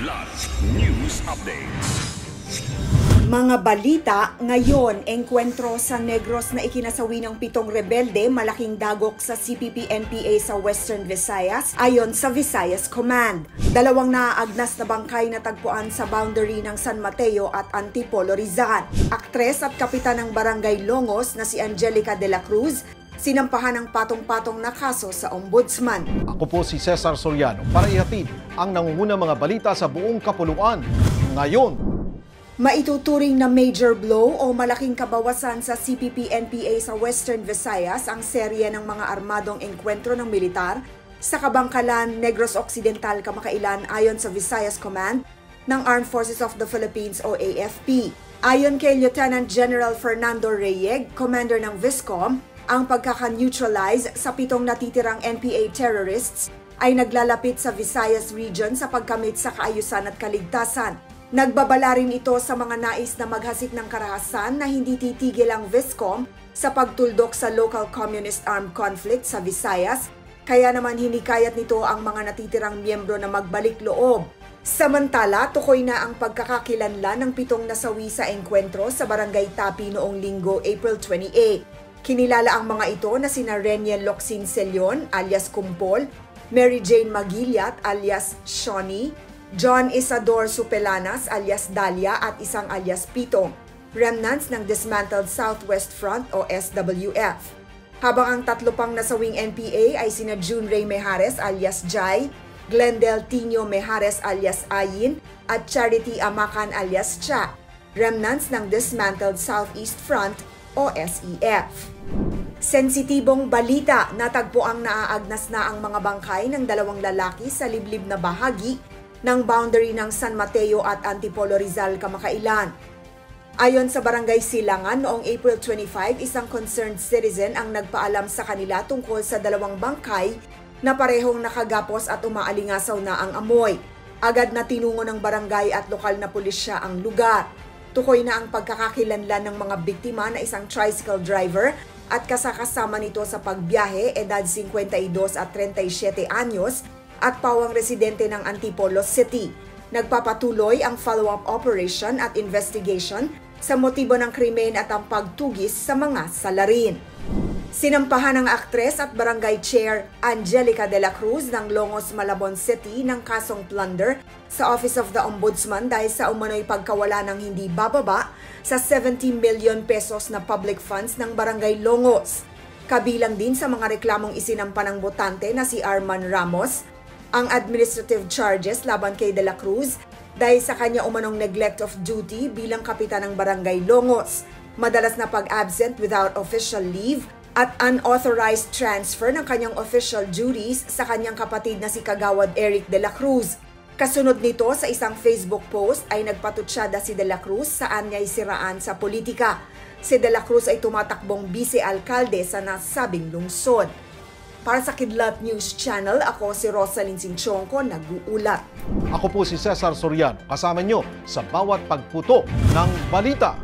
Kidlat News Updates. Mga balita ngayon, engkwentro sa Negros na ikinasawi ng 7 rebelde, malaking dagok sa CPP-NPA sa Western Visayas ayon sa Visayas Command. 2 naaagnas na bangkay na tagpuan sa boundary ng San Mateo at Antipolo, Rizal. Aktres at kapitan ng Barangay Longos na si Angelica de la Cruz, sinampahan ng patong-patong na kaso sa Ombudsman. Ako po si Cesar Soriano para ihatid ang nangungunang mga balita sa buong kapuluan. Ngayon, maituturing na major blow o malaking kabawasan sa CPP-NPA sa Western Visayas ang serye ng mga armadong engkwentro ng militar sa Kabangkalan, Negros Occidental kamakailan ayon sa Visayas Command ng Armed Forces of the Philippines o AFP. Ayon kay Lieutenant General Fernando Reyeg, commander ng Viscom, ang pagkaka-neutralize sa 7 natitirang NPA terrorists ay naglalapit sa Visayas region sa pagkamit sa kaayusan at kaligtasan. Nagbabala rin ito sa mga nais na maghasik ng karahasan na hindi titigil ang Viscom sa pagtuldok sa local communist armed conflict sa Visayas, kaya naman hinikayat nito ang mga natitirang miyembro na magbalik loob. Samantala, tukoy na ang pagkakakilanlan ng 7 nasawi sa engkwentro sa Barangay Tapi noong Linggo, April 28. Kinilala ang mga ito na sina Reniel Locsin Celion alias Kumpol, Mary Jane Magiliat alias Shawnee, John Isador Supelanas alias Dalia at isang alias Pitong, remnants ng Dismantled Southwest Front o SWF. Habang ang 3 pang nasawing NPA ay sina June Ray Mejares alias Jai, Glendale Tino Mejares alias Ayin at Charity Amakan alias Cha, remnants ng Dismantled Southeast Front o SEF. Sensitibong balita, natagpuang naaagnas na ang mga bangkay ng 2 lalaki sa liblib na bahagi ng boundary ng San Mateo at Antipolo, Rizal kamakailan. Ayon sa Barangay Silangan, noong April 25, isang concerned citizen ang nagpaalam sa kanila tungkol sa 2 bangkay na parehong nakagapos at umaalingasaw na ang amoy. Agad na tinungo ng barangay at lokal na pulisya ang lugar. Tukoy na ang pagkakakilanlan ng mga biktima na isang tricycle driver at kasakasama nito sa pagbiyahe, edad 52 at 37 anyos, at pawang residente ng Antipolo City. Nagpapatuloy ang follow-up operation at investigation sa motibo ng krimen at ang pagtugis sa mga salarin. Sinampahan ng aktres at barangay chair Angelica de la Cruz ng Longos, Malabon City ng kasong plunder sa Office of the Ombudsman dahil sa umano'y pagkawala ng hindi bababa sa 70 million pesos na public funds ng barangay Longos. Kabilang din sa mga reklamong isinampa ng botante na si Arman Ramos ang administrative charges laban kay De La Cruz dahil sa kanya umanong neglect of duty bilang kapitan ng Barangay Longos, madalas na pag-absent without official leave at unauthorized transfer ng kanyang official duties sa kanyang kapatid na si Kagawad Eric De La Cruz. Kasunod nito sa isang Facebook post ay nagpatutsyada si De La Cruz saan niya'y siraan sa politika. Si De La Cruz ay tumatakbong vice-alkalde sa nasabing lungsod. Para sa Kidlat News Channel, ako si Rosalyn Sinchonko, nag-uulat. ako po si Cesar Soriano, kasama nyo sa bawat pagputo ng balita.